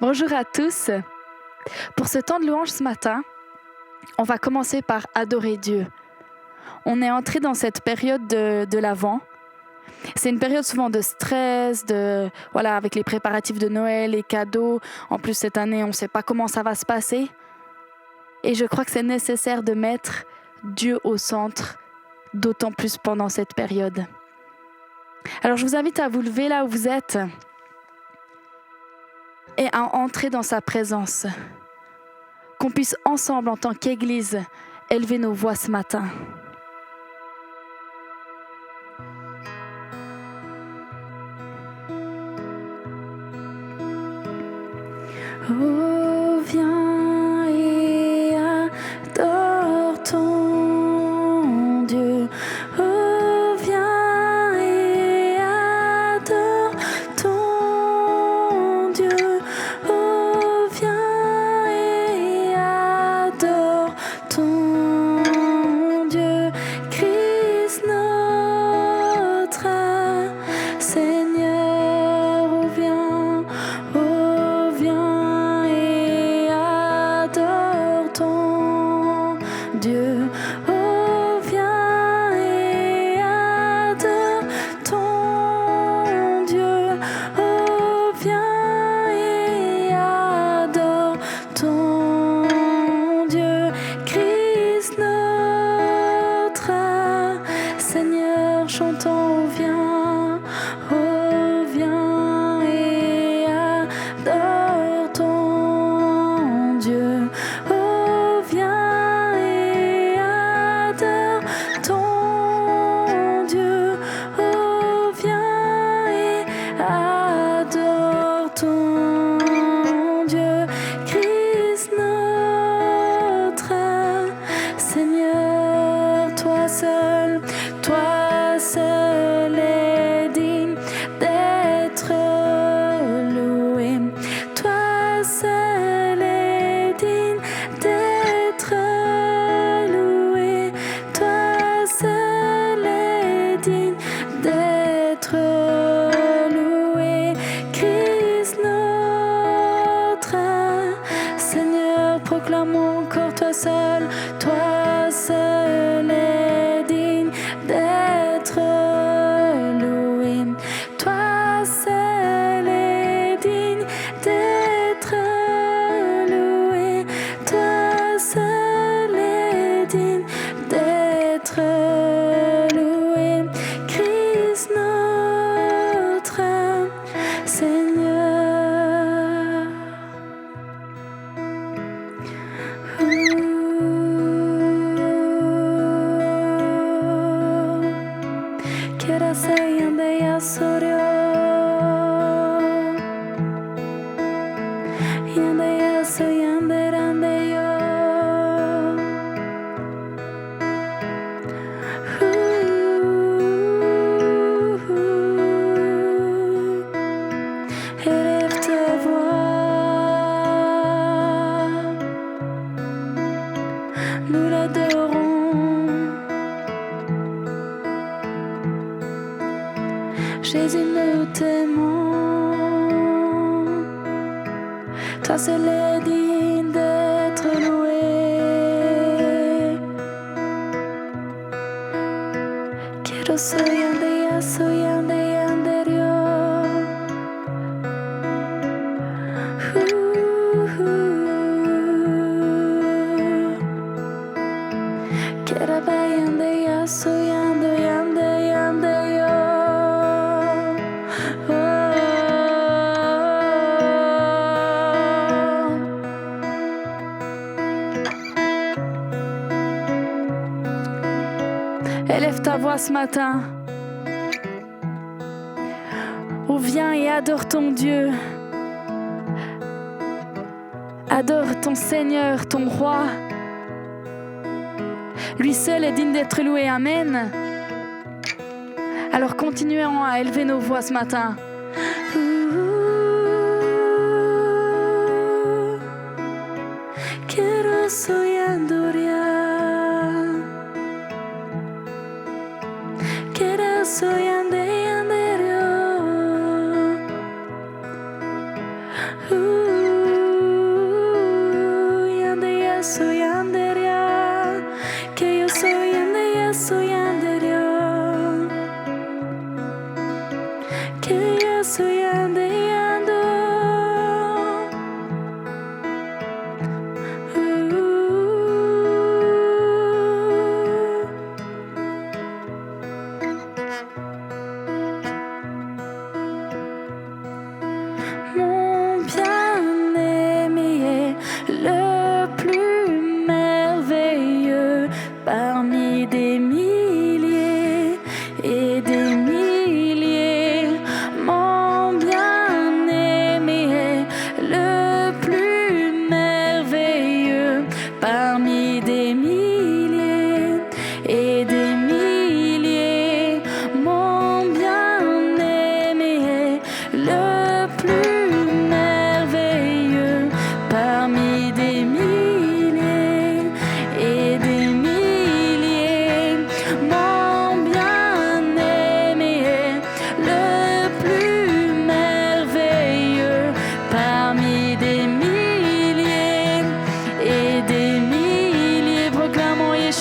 Bonjour à tous. Pour ce temps de louange ce matin, on va commencer par adorer Dieu. On est entré dans cette période de l'Avent. C'est une période souvent de stress, avec les préparatifs de Noël, les cadeaux. En plus, cette année, on ne sait pas comment ça va se passer. Et je crois que c'est nécessaire de mettre Dieu au centre, d'autant plus pendant cette période. Alors, je vous invite à vous lever là où vous êtes et à entrer dans sa présence. Qu'on puisse ensemble, en tant qu'Église, élever nos voix ce matin. Oh, viens et adore ton Dieu. Oh, viens et adore ton Dieu. Oh, viens et adore ton Dieu. Christ notre Seigneur, oh, viens. Oh, viens et adore ton Dieu. Oh, viens et adore ton Dieu. Oh, viens et adore ton Dieu. Christ notre Seigneur, chantons, oh, viens. Oh, viens et adore ton Dieu. Oh, viens et adore ton Dieu. Oh, viens et adore ton Dieu. Christ notre Seigneur, toi seul est digne d'être loué. Toi seul est digne d'être loué. Toi seul est digne d'être loué. Christ notre Seigneur, proclamons encore, toi seul est digne d'être loué. Toi seul est digne d'être loué. Toi seul est digne d'être loué. Christ notre Seigneur. Kera sayande ya soryo, yande ya so yande rande yo. Élève ta voix, nous l'adorons. Jésus, nous t'aimons. Toi seul est digne d'être loué. Quiero soyande ya soyande yanderio. Quiero bayande ya soyande yande yande yo. Élève ta voix ce matin. Ou viens et adore ton Dieu. Adore ton Seigneur, ton Roi. Lui seul est digne d'être loué. Amen. Alors continuons à élever nos voix ce matin. Quiero soyandoria. Quiero soyande yanderio.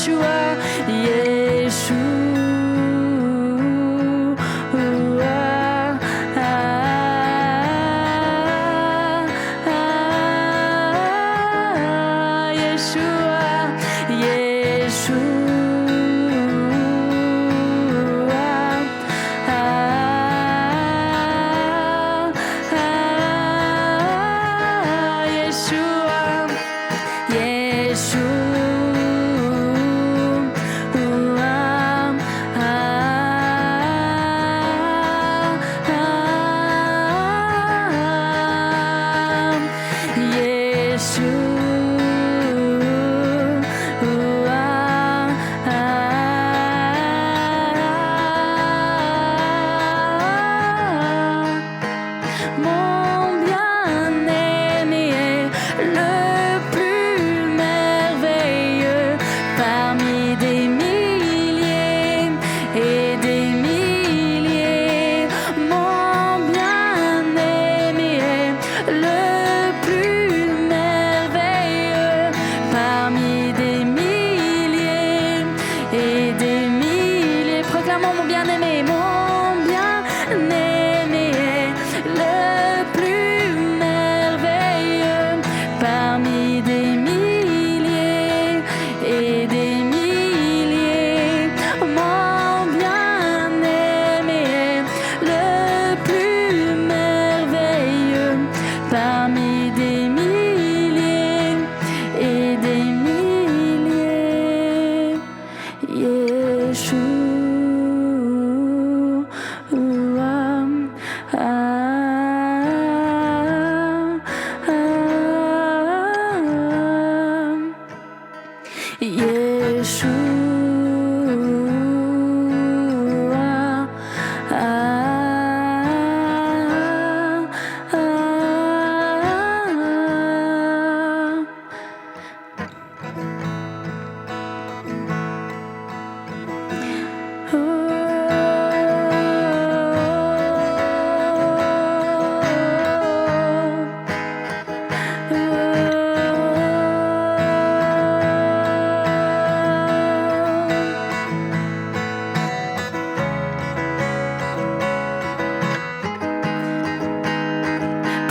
Yeshua,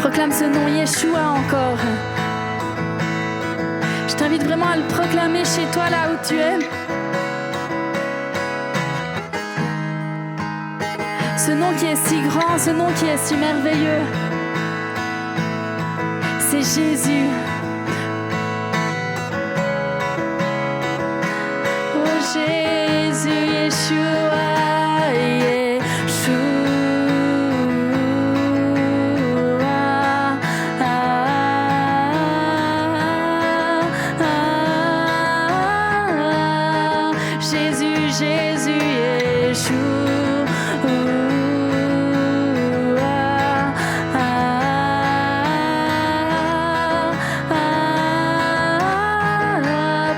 Proclame ce nom, Yeshua, encore. Je t'invite vraiment à le proclamer chez toi, là où tu es. Ce nom qui est si grand, ce nom qui est si merveilleux, c'est Jésus. Oh Jésus, Yeshua,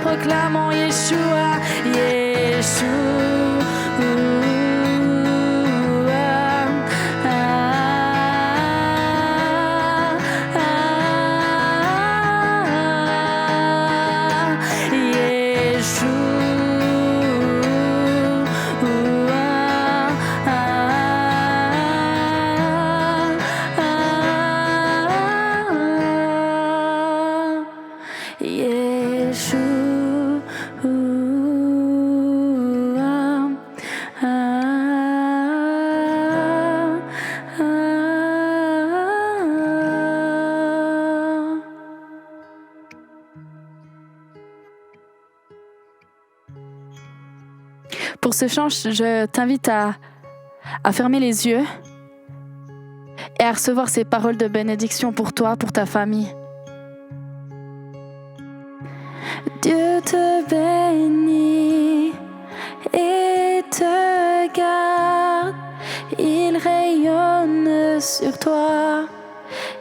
proclamons Yeshua, Pour ce chant, je t'invite à fermer les yeux et à recevoir ces paroles de bénédiction pour toi, pour ta famille. Dieu te bénit et te garde, il rayonne sur toi,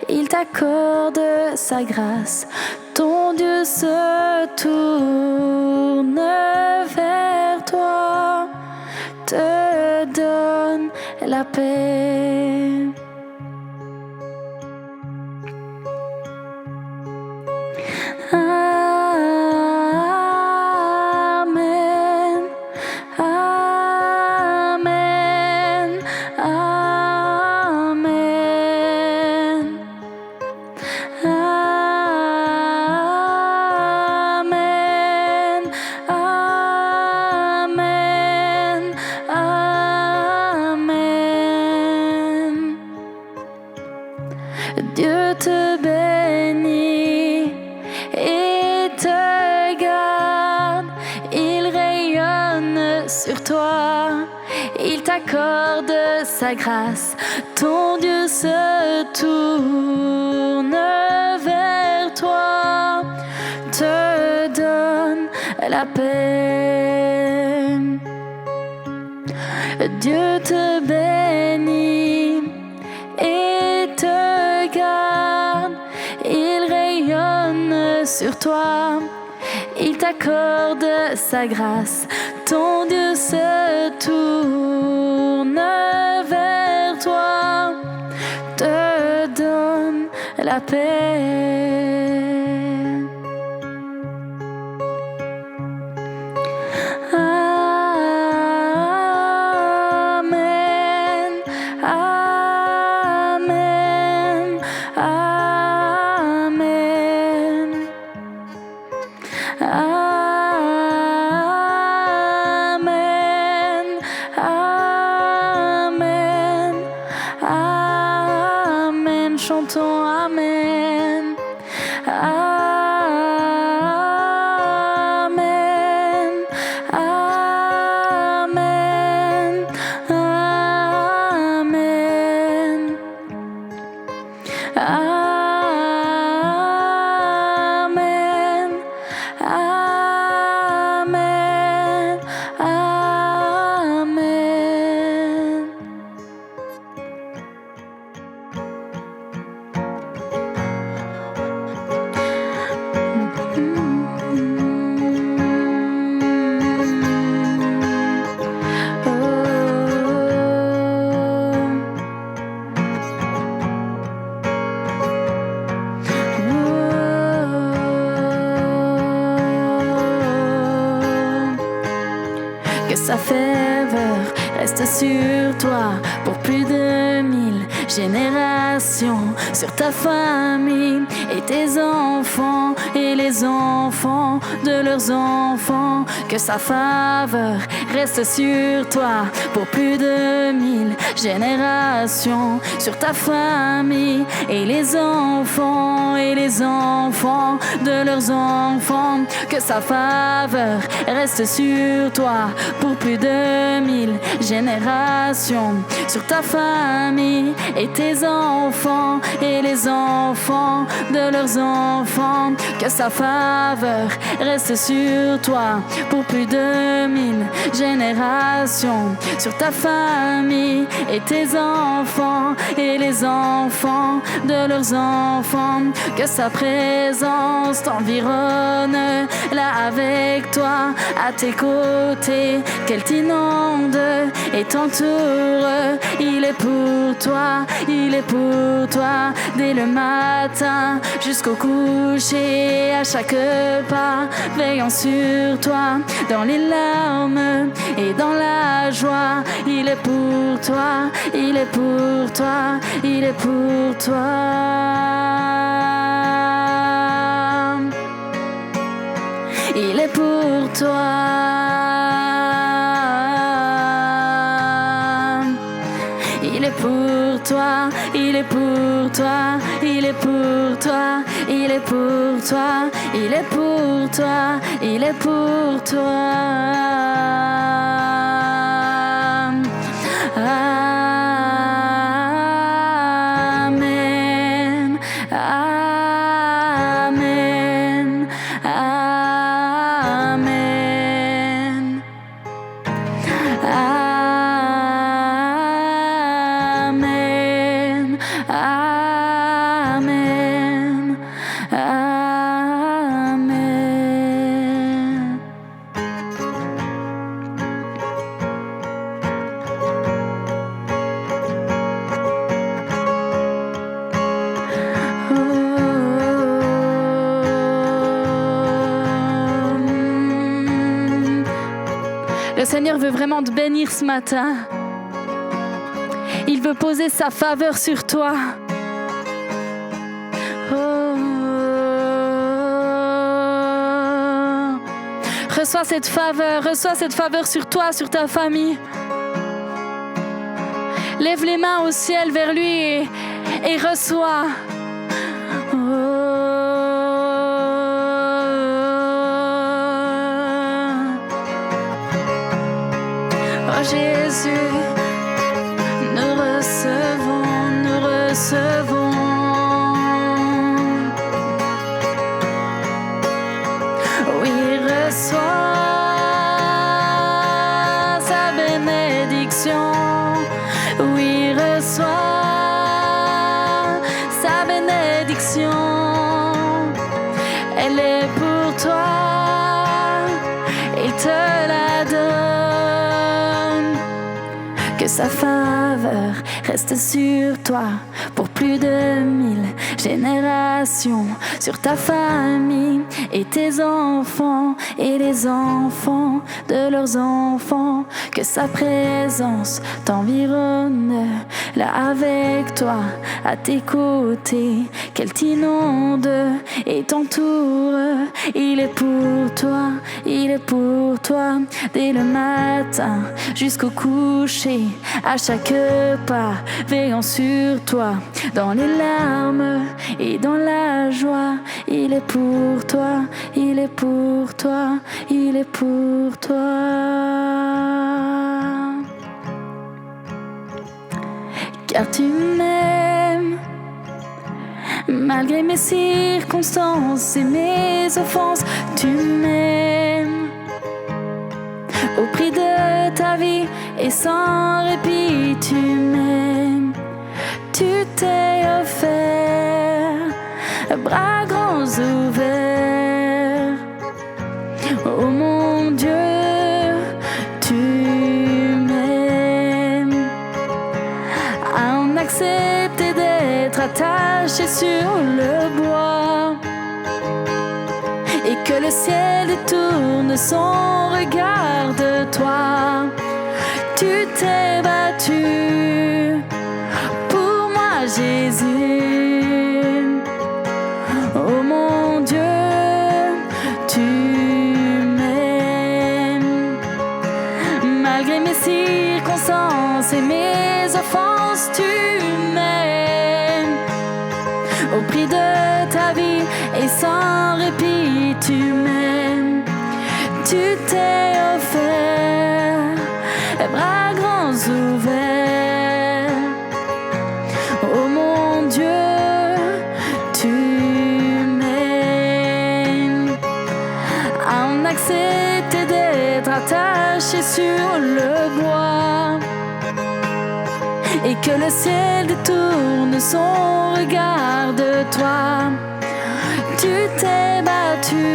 il t'accorde sa grâce, ton Dieu se tourne vers toi, te donne la paix. Amen. sur toi, il t'accorde sa grâce. Ton Dieu se tourne vers toi, te donne la paix. Dieu te bénit et te garde, il rayonne sur toi, il t'accorde sa grâce. Ton Dieu se tourne vers toi, te donne la paix. Chantons Amen. Amen. Amen. Amen. Amen. Amen. Amen. Que sa faveur reste sur toi pour plus de 1000 générations, sur ta famille et tes enfants et les enfants de leurs enfants. Que sa faveur reste sur toi pour plus de 1000 générations, sur ta famille et les enfants de leurs enfants. Que sa faveur reste sur toi pour plus de 1000 générations, sur ta famille et tes enfants et les enfants de leurs enfants. Que sa faveur reste sur toi pour plus de 1000 générations, sur ta famille et tes enfants et les enfants de leurs enfants. Que sa présence t'environne là avec toi, à tes côtés, qu'elle t'inonde et t'entoure. Il est pour toi, il est pour toi, dès le matin jusqu'au coucher, à chaque pas, veillant sur toi, dans les larmes et dans la joie. Il est pour toi, il est pour toi, il est pour toi. Il est pour toi. Il est pour toi, il est pour toi, il est pour toi, il est pour toi, il est pour toi, il est pour toi. Amen. Amen. Amen. Amen. Amen. Amen. Le Seigneur veut vraiment te bénir ce matin. Il veut poser sa faveur sur toi. Reçois cette faveur sur toi, sur ta famille. Lève les mains au ciel vers lui et reçois. Jésus, nous recevons, nous recevons. Oui, reçois sa bénédiction. Oui, reçois sa bénédiction. Elle est pour toi, il te la donne. Que sa faveur reste sur toi pour plus de 1000 générations, sur ta famille et tes enfants et les enfants de leurs enfants. Que sa présence t'environne, là avec toi, à tes côtés, qu'elle t'inonde et t'entoure. Il est pour toi, il est pour toi, dès le matin jusqu'au coucher, à chaque pas, veillant sur toi, dans les larmes et dans la joie. Il est pour toi, il est pour toi, il est pour toi. Car tu m'aimes, malgré mes circonstances et mes offenses. Tu m'aimes, au prix de ta vie et sans répit. Tu m'aimes, tu t'es offert, bras grands ouverts. Oh mon Dieu, tu m'aimes, à en accepter d'être attaché sur le bois, et que le ciel détourne son regard de toi. Tu t'es battu pour moi, Jésus. Oh mon Dieu, tu m'aimes, malgré mes circonstances et mes offenses. Tu m'aimes, au prix de ta vie et sans répit. Tu m'aimes, tu t'es offert, bras grands ouverts. Oh mon Dieu, tu m'aimes, à en accepter d'être attaché sur le bois, et que le ciel détourne son regard de toi. Tu t'es battu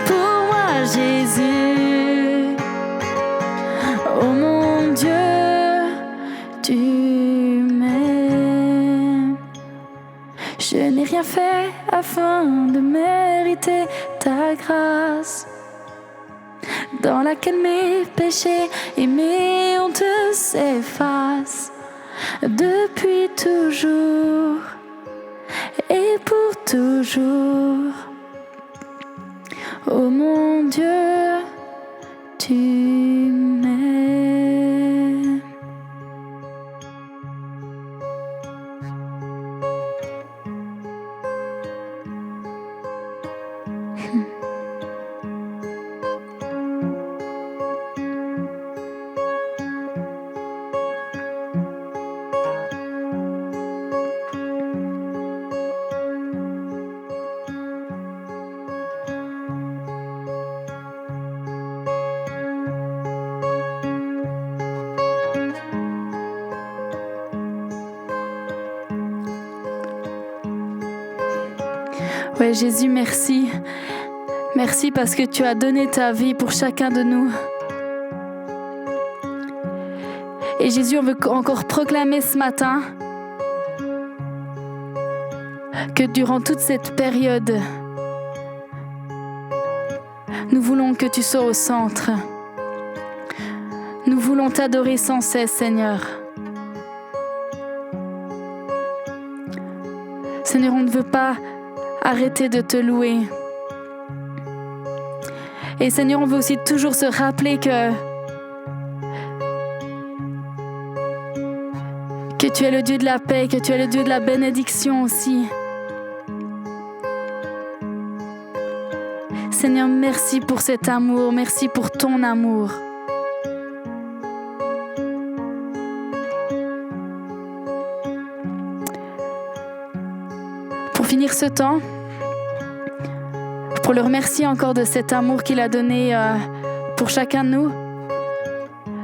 pour moi, Jésus. Oh mon Dieu, tu m'aimes. Je n'ai rien fait afin de mériter ta grâce, dans laquelle mes péchés et mes hontes s'effacent depuis toujours et pour toujours. Oh mon Dieu, tu m'aimes. Ouais, Jésus, merci. Merci parce que tu as donné ta vie pour chacun de nous. Et Jésus, on veut encore proclamer ce matin que durant toute cette période, nous voulons que tu sois au centre. Nous voulons t'adorer sans cesse, Seigneur. Seigneur, on ne veut pas arrêter de te louer. Et Seigneur, on veut aussi toujours se rappeler que tu es le Dieu de la paix, que tu es le Dieu de la bénédiction aussi. Seigneur, merci pour cet amour, merci pour ton amour. finir ce temps, pour le remercier encore de cet amour qu'il a donné pour chacun de nous,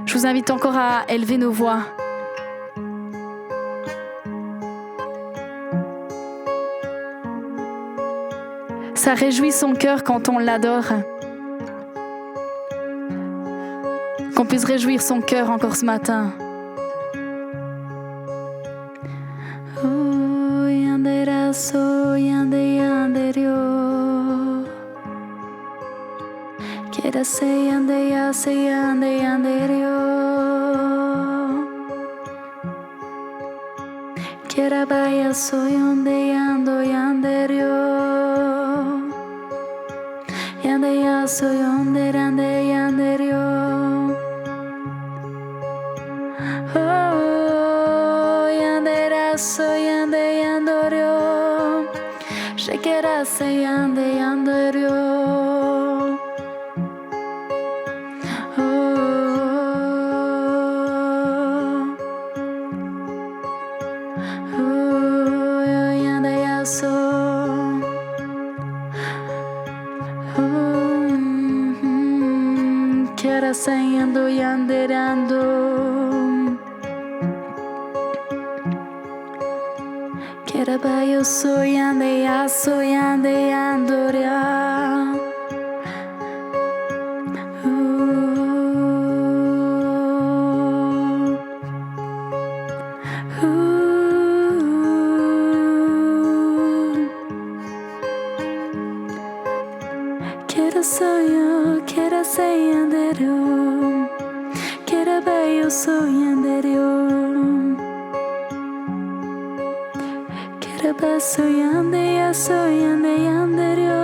je vous invite encore à élever nos voix. Ça réjouit son cœur quand on l'adore. Qu'on puisse réjouir son cœur encore ce matin. Oh, yandera so yande yanderio. Quiera se yande ya se yande yanderio. Quiera vaya so yande yando yanderio. Yande ya so yande yande yanderio. Oh, yandera so yande yandorio. Shekera se yande yandorio. Oh, yande ya so. Quiera se yando yanderando. Yo soy ande ya soy ande andoria. Quiero soy anderio. Quiero yo soy anderio. Soy ande ya soy ande yanderio.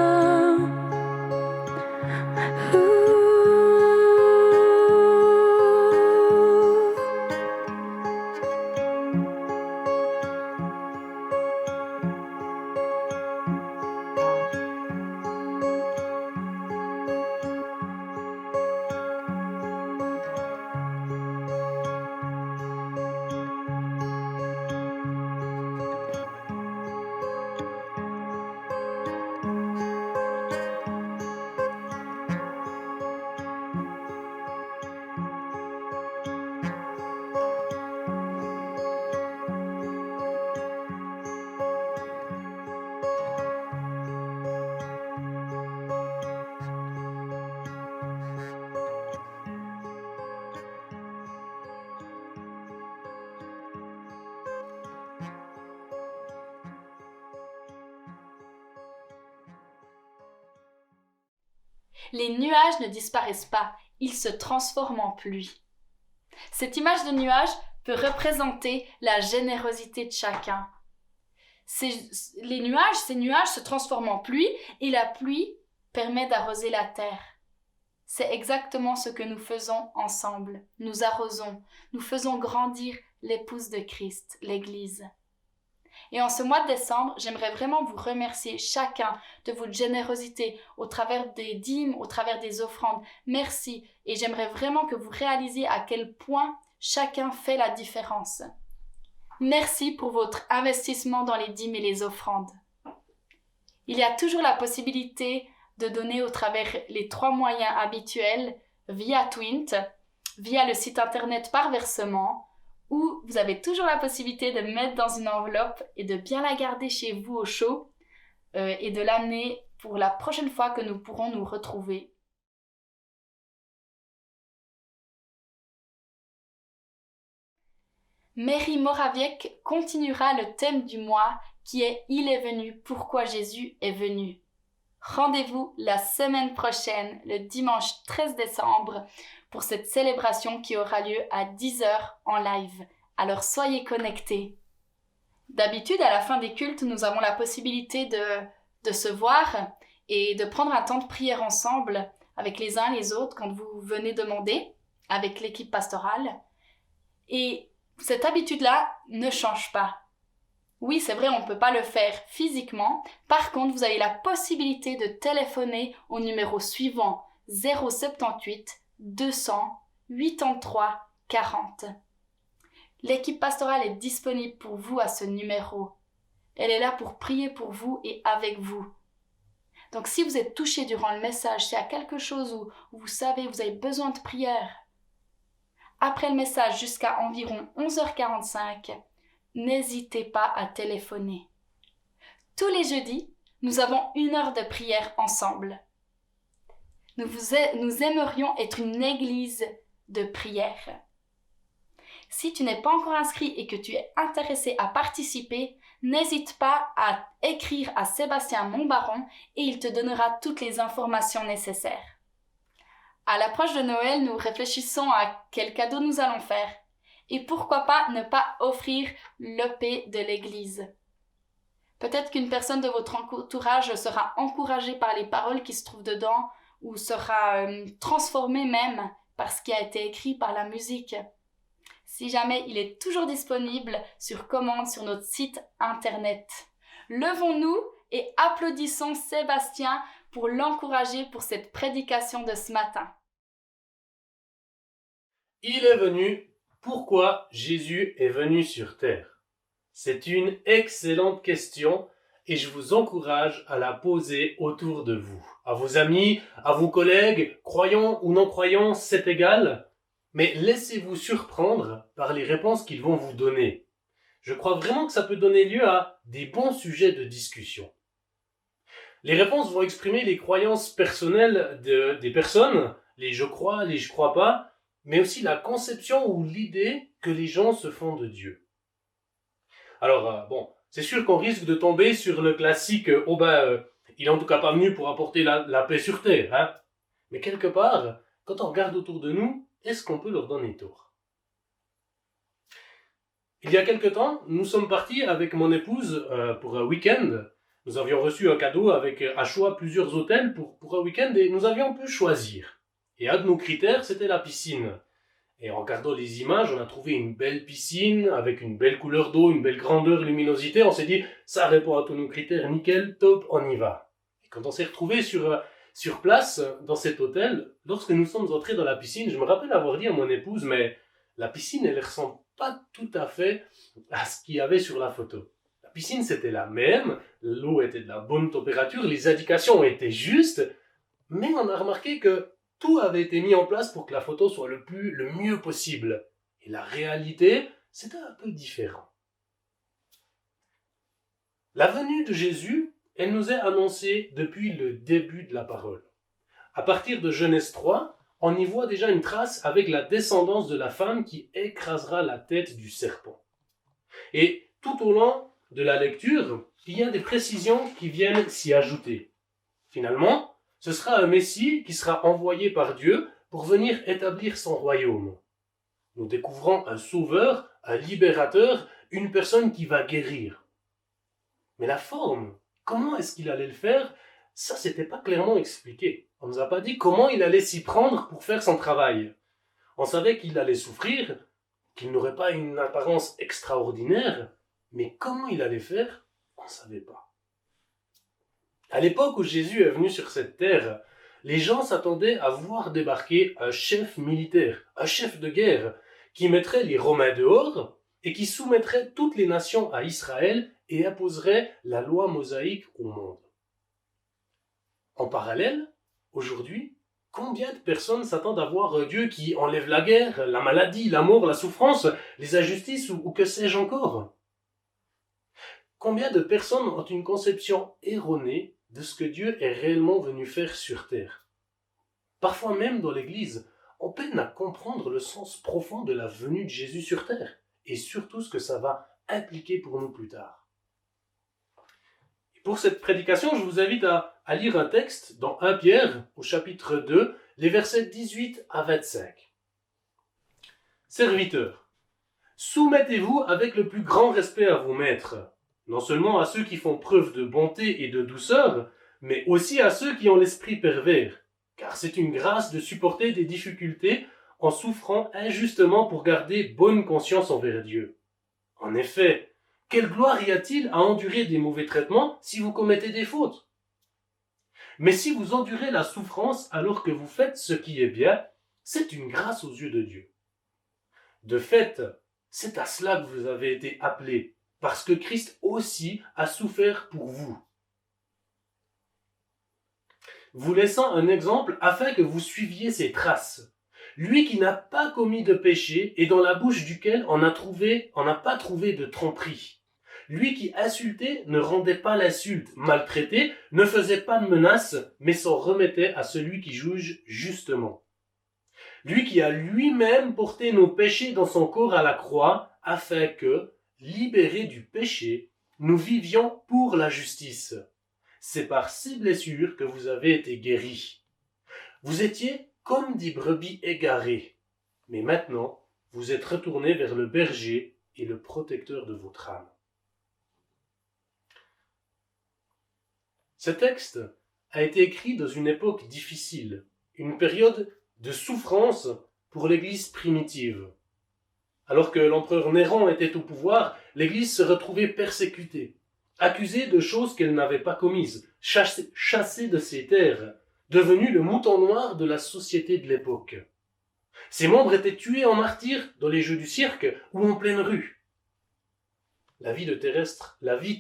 Les nuages ne disparaissent pas, ils se transforment en pluie. Cette image de nuage peut représenter la générosité de chacun. Ces nuages se transforment en pluie et la pluie permet d'arroser la terre. C'est exactement ce que nous faisons ensemble. Nous arrosons, nous faisons grandir l'épouse de Christ, l'Église. Et en ce mois de décembre, j'aimerais vraiment vous remercier chacun de votre générosité au travers des dîmes, au travers des offrandes. Merci. Et j'aimerais vraiment que vous réalisiez à quel point chacun fait la différence. Merci pour votre investissement dans les dîmes et les offrandes. Il y a toujours la possibilité de donner au travers les 3 moyens habituels via Twint, via le site internet par versement, où vous avez toujours la possibilité de mettre dans une enveloppe et de bien la garder chez vous au chaud et de l'amener pour la prochaine fois que nous pourrons nous retrouver. Mary Morawiec continuera le thème du mois qui est « Il est venu, pourquoi Jésus est venu ». Rendez-vous la semaine prochaine, le dimanche 13 décembre, pour cette célébration qui aura lieu à 10h en live. Alors soyez connectés. D'habitude, à la fin des cultes, nous avons la possibilité de se voir et de prendre un temps de prière ensemble avec les uns les autres quand vous venez demander, avec l'équipe pastorale. Et cette habitude-là ne change pas. Oui, c'est vrai, on ne peut pas le faire physiquement. Par contre, vous avez la possibilité de téléphoner au numéro suivant 078 200 83 40. L'équipe pastorale est disponible pour vous à ce numéro. Elle est là pour prier pour vous et avec vous. Donc si vous êtes touché durant le message, s'il y a quelque chose où vous savez, vous avez besoin de prière, après le message jusqu'à environ 11h45, n'hésitez pas à téléphoner. Tous les jeudis, nous avons 1 heure de prière ensemble. Nous aimerions être une église de prière. Si tu n'es pas encore inscrit et que tu es intéressé à participer, n'hésite pas à écrire à Sébastien Montbaron et il te donnera toutes les informations nécessaires. À l'approche de Noël, nous réfléchissons à quel cadeau nous allons faire. Et pourquoi pas ne pas offrir l'EP de l'église. Peut-être qu'une personne de votre entourage sera encouragée par les paroles qui se trouvent dedans ou sera transformée même par ce qui a été écrit par la musique. Si jamais, il est toujours disponible sur commande sur notre site internet. Levons-nous et applaudissons Sébastien pour l'encourager pour cette prédication de ce matin. Il est venu. Pourquoi Jésus est venu sur terre? C'est une excellente question et je vous encourage à la poser autour de vous. À vos amis, à vos collègues, croyants ou non croyants, c'est égal. Mais laissez-vous surprendre par les réponses qu'ils vont vous donner. Je crois vraiment que ça peut donner lieu à des bons sujets de discussion. Les réponses vont exprimer les croyances personnelles des personnes, les je crois, les je crois pas, mais aussi la conception ou l'idée que les gens se font de Dieu. Alors, c'est sûr qu'on risque de tomber sur le classique « il est en tout cas pas venu pour apporter la paix sur terre, hein ». Mais quelque part, quand on regarde autour de nous, est-ce qu'on peut leur donner tort? Il y a quelque temps, nous sommes partis avec mon épouse pour un week-end. Nous avions reçu un cadeau avec à choix plusieurs hôtels pour un week-end et nous avions pu choisir. Et un de nos critères, c'était la piscine. Et en regardant les images, on a trouvé une belle piscine avec une belle couleur d'eau, une belle grandeur, luminosité. On s'est dit, ça répond à tous nos critères, nickel, top, on y va. Et quand on s'est retrouvé sur place, dans cet hôtel, lorsque nous sommes entrés dans la piscine, je me rappelle avoir dit à mon épouse, mais la piscine, elle ressemble pas tout à fait à ce qu'il y avait sur la photo. La piscine, c'était la même, l'eau était de la bonne température, les indications étaient justes, mais on a remarqué que tout avait été mis en place pour que la photo soit le mieux possible. Et la réalité, c'était un peu différent. La venue de Jésus, elle nous est annoncée depuis le début de la parole. À partir de Genèse 3, on y voit déjà une trace avec la descendance de la femme qui écrasera la tête du serpent. Et tout au long de la lecture, il y a des précisions qui viennent s'y ajouter. Finalement, ce sera un Messie qui sera envoyé par Dieu pour venir établir son royaume. Nous découvrons un sauveur, un libérateur, une personne qui va guérir. Mais la forme, comment est-ce qu'il allait le faire? Ça, c'était pas clairement expliqué. On nous a pas dit comment il allait s'y prendre pour faire son travail. On savait qu'il allait souffrir, qu'il n'aurait pas une apparence extraordinaire, mais comment il allait faire, on ne savait pas. À l'époque où Jésus est venu sur cette terre, les gens s'attendaient à voir débarquer un chef militaire, un chef de guerre, qui mettrait les Romains dehors et qui soumettrait toutes les nations à Israël et imposerait la loi mosaïque au monde. En parallèle, aujourd'hui, combien de personnes s'attendent à voir un Dieu qui enlève la guerre, la maladie, la mort, la souffrance, les injustices ou que sais-je encore? Combien de personnes ont une conception erronée de ce que Dieu est réellement venu faire sur terre? Parfois même dans l'Église, on peine à comprendre le sens profond de la venue de Jésus sur terre et surtout ce que ça va impliquer pour nous plus tard. Et pour cette prédication, je vous invite à lire un texte dans 1 Pierre au chapitre 2, les versets 18 à 25. Serviteurs, soumettez-vous avec le plus grand respect à vos maîtres, non seulement à ceux qui font preuve de bonté et de douceur, mais aussi à ceux qui ont l'esprit pervers, car c'est une grâce de supporter des difficultés en souffrant injustement pour garder bonne conscience envers Dieu. En effet, quelle gloire y a-t-il à endurer des mauvais traitements si vous commettez des fautes? Mais si vous endurez la souffrance alors que vous faites ce qui est bien, c'est une grâce aux yeux de Dieu. De fait, c'est à cela que vous avez été appelés, parce que Christ aussi a souffert pour vous. Vous laissant un exemple afin que vous suiviez ses traces. Lui qui n'a pas commis de péché et dans la bouche duquel on n'a pas trouvé de tromperie. Lui qui insultait ne rendait pas l'insulte, maltraitait, ne faisait pas de menaces, mais s'en remettait à celui qui juge justement. Lui qui a lui-même porté nos péchés dans son corps à la croix, afin que, libérés du péché, nous vivions pour la justice. C'est par ces blessures que vous avez été guéris. Vous étiez comme des brebis égarées, mais maintenant, vous êtes retournés vers le berger et le protecteur de votre âme. Ce texte a été écrit dans une époque difficile, une période de souffrance pour l'Église primitive. Alors que l'empereur Néron était au pouvoir, l'Église se retrouvait persécutée, accusée de choses qu'elle n'avait pas commises, chassée de ses terres, devenue le mouton noir de la société de l'époque. Ses membres étaient tués en martyrs dans les jeux du cirque ou en pleine rue. La vie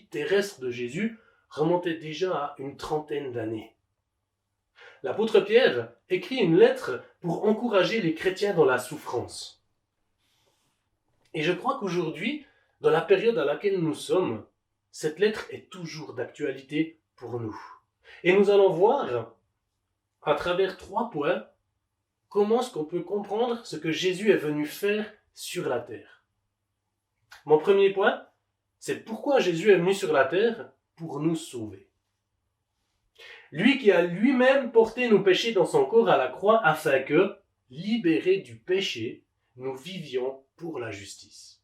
terrestre de Jésus remontait déjà à une trentaine d'années. L'apôtre Pierre écrit une lettre pour encourager les chrétiens dans la souffrance. Et je crois qu'aujourd'hui, dans la période à laquelle nous sommes, cette lettre est toujours d'actualité pour nous. Et nous allons voir, à travers 3 points, comment est-ce qu'on peut comprendre ce que Jésus est venu faire sur la terre. Mon premier point, c'est pourquoi Jésus est venu sur la terre pour nous sauver. Lui qui a lui-même porté nos péchés dans son corps à la croix afin que, libérés du péché, nous vivions pour la justice.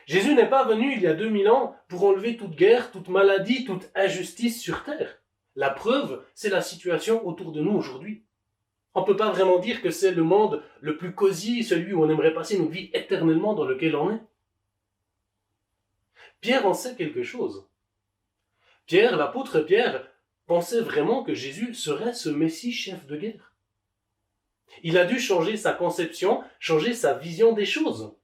Jésus n'est pas venu il y a 2000 ans pour enlever toute guerre, toute maladie, toute injustice sur terre. La preuve, c'est la situation autour de nous aujourd'hui. On ne peut pas vraiment dire que c'est le monde le plus cosy, celui où on aimerait passer notre vie éternellement dans lequel on est. Pierre en sait quelque chose. L'apôtre Pierre, pensait vraiment que Jésus serait ce Messie chef de guerre. Il a dû changer sa conception, changer sa vision des choses.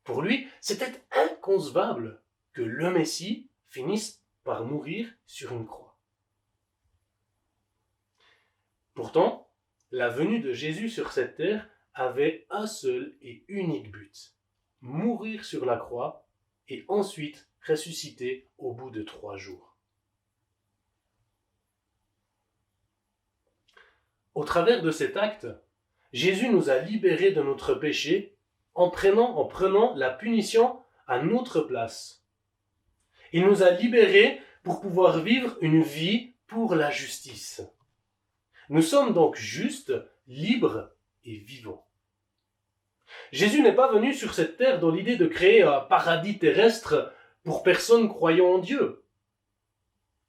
Pour lui, c'était inconcevable que le Messie finisse par mourir sur une croix. Pourtant, la venue de Jésus sur cette terre avait un seul et unique but: mourir sur la croix et ensuite ressusciter au bout de 3 jours. Au travers de cet acte, Jésus nous a libérés de notre péché en prenant la punition à notre place. Il nous a libérés pour pouvoir vivre une vie pour la justice. Nous sommes donc justes, libres et vivants. Jésus n'est pas venu sur cette terre dans l'idée de créer un paradis terrestre pour personne croyant en Dieu.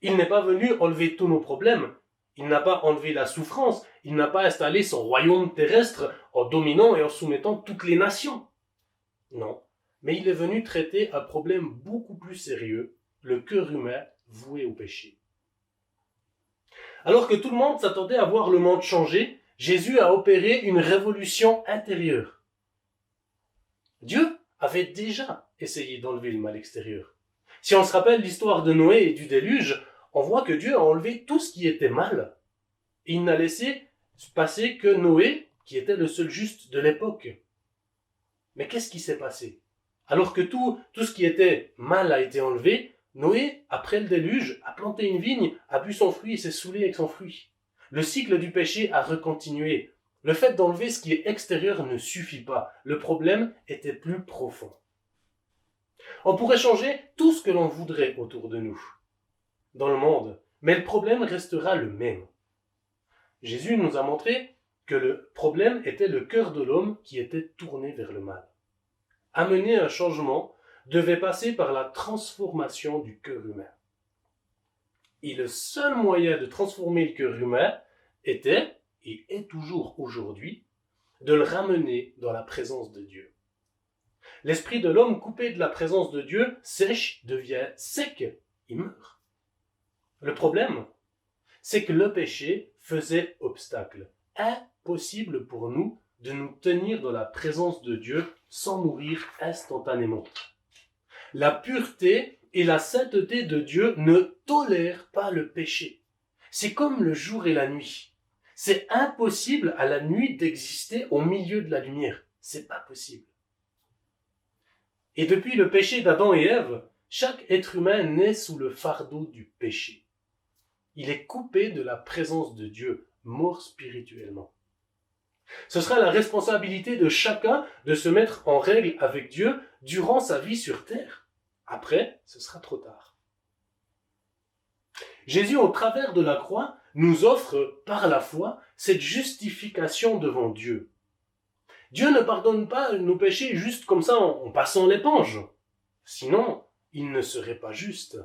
Il n'est pas venu enlever tous nos problèmes. Il n'a pas enlevé la souffrance. Il n'a pas installé son royaume terrestre en dominant et en soumettant toutes les nations. Non, mais il est venu traiter un problème beaucoup plus sérieux, le cœur humain voué au péché. Alors que tout le monde s'attendait à voir le monde changer, Jésus a opéré une révolution intérieure. Dieu avait déjà essayé d'enlever le mal extérieur. Si on se rappelle l'histoire de Noé et du déluge, on voit que Dieu a enlevé tout ce qui était mal. Et il n'a laissé passer que Noé, qui était le seul juste de l'époque. Mais qu'est-ce qui s'est passé? Alors que tout ce qui était mal a été enlevé, Noé, après le déluge, a planté une vigne, a bu son fruit et s'est saoulé avec son fruit. Le cycle du péché a recontinué. Le fait d'enlever ce qui est extérieur ne suffit pas. Le problème était plus profond. On pourrait changer tout ce que l'on voudrait autour de nous, dans le monde, mais le problème restera le même. Jésus nous a montré que le problème était le cœur de l'homme qui était tourné vers le mal. Amener un changement devait passer par la transformation du cœur humain. Et le seul moyen de transformer le cœur humain était, et est toujours aujourd'hui, de le ramener dans la présence de Dieu. L'esprit de l'homme coupé de la présence de Dieu sèche, devient sec, il meurt. Le problème, c'est que le péché faisait obstacle. Impossible pour nous de nous tenir dans la présence de Dieu sans mourir instantanément. La pureté et la sainteté de Dieu ne tolèrent pas le péché. C'est comme le jour et la nuit. C'est impossible à la nuit d'exister au milieu de la lumière. C'est pas possible. Et depuis le péché d'Adam et Ève, chaque être humain naît sous le fardeau du péché. Il est coupé de la présence de Dieu, mort spirituellement. Ce sera la responsabilité de chacun de se mettre en règle avec Dieu durant sa vie sur terre. Après, ce sera trop tard. Jésus, au travers de la croix, nous offre par la foi cette justification devant Dieu. Dieu ne pardonne pas nos péchés juste comme ça en passant l'éponge. Sinon, il ne serait pas juste.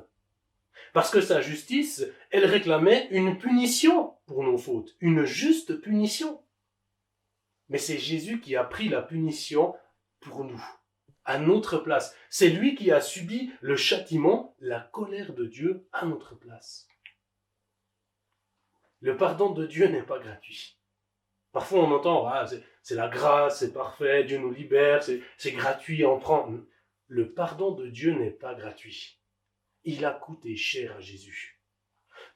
Parce que sa justice, elle réclamait une punition pour nos fautes, une juste punition. Mais c'est Jésus qui a pris la punition pour nous, à notre place. C'est lui qui a subi le châtiment, la colère de Dieu à notre place. Le pardon de Dieu n'est pas gratuit. Parfois on entend, c'est la grâce, c'est parfait, Dieu nous libère, c'est gratuit, on prend. Le pardon de Dieu n'est pas gratuit. Il a coûté cher à Jésus.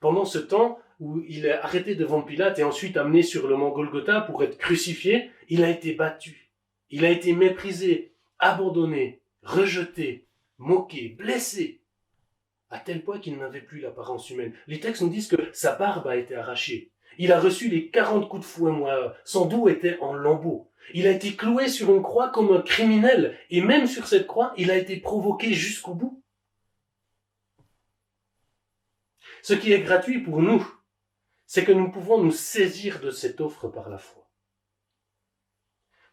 Pendant ce temps où il est arrêté devant Pilate et ensuite amené sur le mont Golgotha pour être crucifié, il a été battu, il a été méprisé, abandonné, rejeté, moqué, blessé, à tel point qu'il n'avait plus l'apparence humaine. Les textes nous disent que sa barbe a été arrachée. Il a reçu les 40 coups de fouet, son dos était en lambeaux. Il a été cloué sur une croix comme un criminel, et même sur cette croix, il a été provoqué jusqu'au bout. Ce qui est gratuit pour nous, c'est que nous pouvons nous saisir de cette offre par la foi.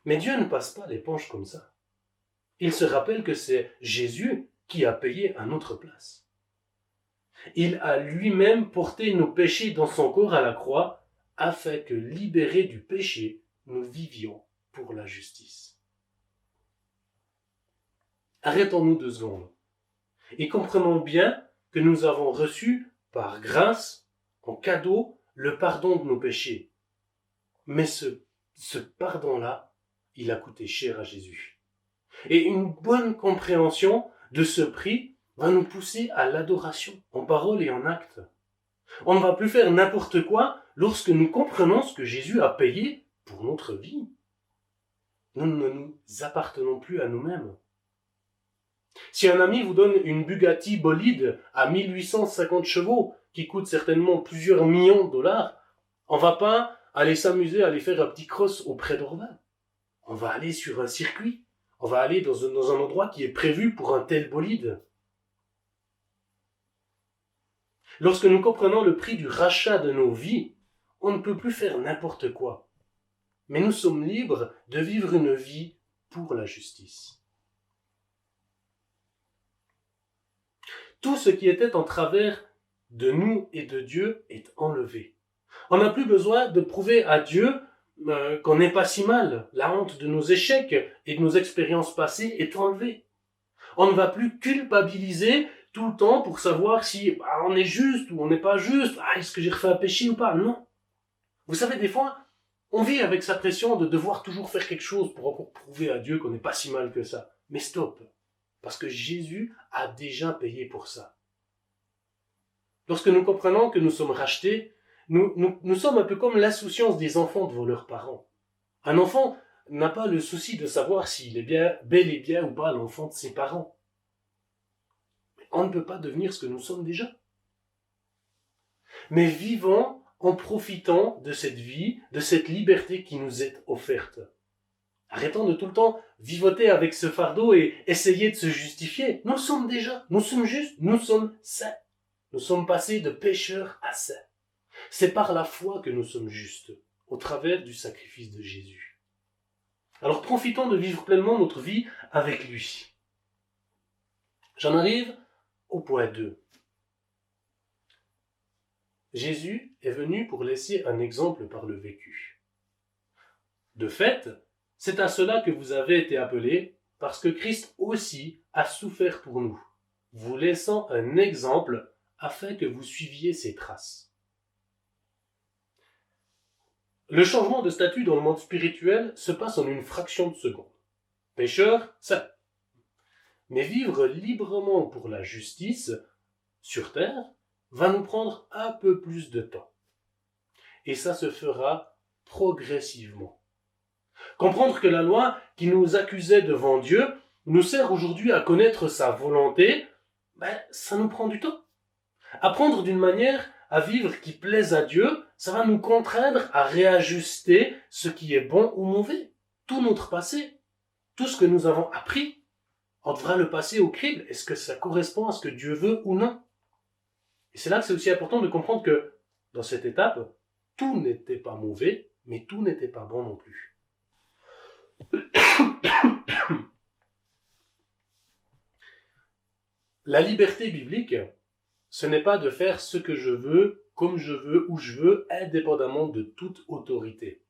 Mais Dieu ne passe pas l'éponge comme ça. Il se rappelle que c'est Jésus qui a payé à notre place. Il a lui-même porté nos péchés dans son corps à la croix, afin que, libérés du péché, nous vivions pour la justice. Arrêtons-nous 2 secondes et comprenons bien que nous avons reçu par grâce, en cadeau, le pardon de nos péchés. Mais ce pardon-là, il a coûté cher à Jésus. Et une bonne compréhension de ce prix va nous pousser à l'adoration, en parole et en acte. On ne va plus faire n'importe quoi lorsque nous comprenons ce que Jésus a payé pour notre vie. Nous ne nous appartenons plus à nous-mêmes. Si un ami vous donne une Bugatti bolide à 1850 chevaux, qui coûte certainement plusieurs millions de dollars, on va pas aller s'amuser à aller faire un petit cross auprès d'Orval. On va aller sur un circuit. On va aller dans un endroit qui est prévu pour un tel bolide. Lorsque nous comprenons le prix du rachat de nos vies, on ne peut plus faire n'importe quoi. Mais nous sommes libres de vivre une vie pour la justice. Tout ce qui était en travers de nous et de Dieu est enlevé. On n'a plus besoin de prouver à Dieu qu'on n'est pas si mal. La honte de nos échecs et de nos expériences passées est enlevée. On ne va plus culpabiliser tout le temps pour savoir si on est juste ou on n'est pas juste. Est-ce que j'ai refait un péché ou pas? Non. Vous savez, des fois, on vit avec sa pression de devoir toujours faire quelque chose pour encore prouver à Dieu qu'on n'est pas si mal que ça. Mais stop. Parce que Jésus a déjà payé pour ça. Lorsque nous comprenons que nous sommes rachetés, nous sommes un peu comme l'insouciance des enfants devant leurs parents. Un enfant n'a pas le souci de savoir s'il est bien, bel et bien ou pas l'enfant de ses parents. Mais on ne peut pas devenir ce que nous sommes déjà. Mais vivons en profitant de cette vie, de cette liberté qui nous est offerte. Arrêtons de tout le temps vivoter avec ce fardeau et essayer de se justifier. Nous sommes justes, nous sommes saints. Nous sommes passés de pécheurs à saints. C'est par la foi que nous sommes justes, au travers du sacrifice de Jésus. Alors profitons de vivre pleinement notre vie avec lui. J'en arrive au point 2. Jésus est venu pour laisser un exemple par le vécu. De fait, c'est à cela que vous avez été appelés, parce que Christ aussi a souffert pour nous, vous laissant un exemple afin que vous suiviez ses traces. Le changement de statut dans le monde spirituel se passe en une fraction de seconde. Pécheur, saint. Mais vivre librement pour la justice sur terre va nous prendre un peu plus de temps. Et ça se fera progressivement. Comprendre que la loi qui nous accusait devant Dieu nous sert aujourd'hui à connaître sa volonté, ça nous prend du temps. Apprendre d'une manière à vivre qui plaise à Dieu, ça va nous contraindre à réajuster ce qui est bon ou mauvais. Tout notre passé, tout ce que nous avons appris, on devra le passer au crible. Est-ce que ça correspond à ce que Dieu veut ou non? Et c'est là que c'est aussi important de comprendre que dans cette étape, tout n'était pas mauvais, mais tout n'était pas bon non plus. La liberté biblique, ce n'est pas de faire ce que je veux, comme je veux, où je veux, indépendamment de toute autorité.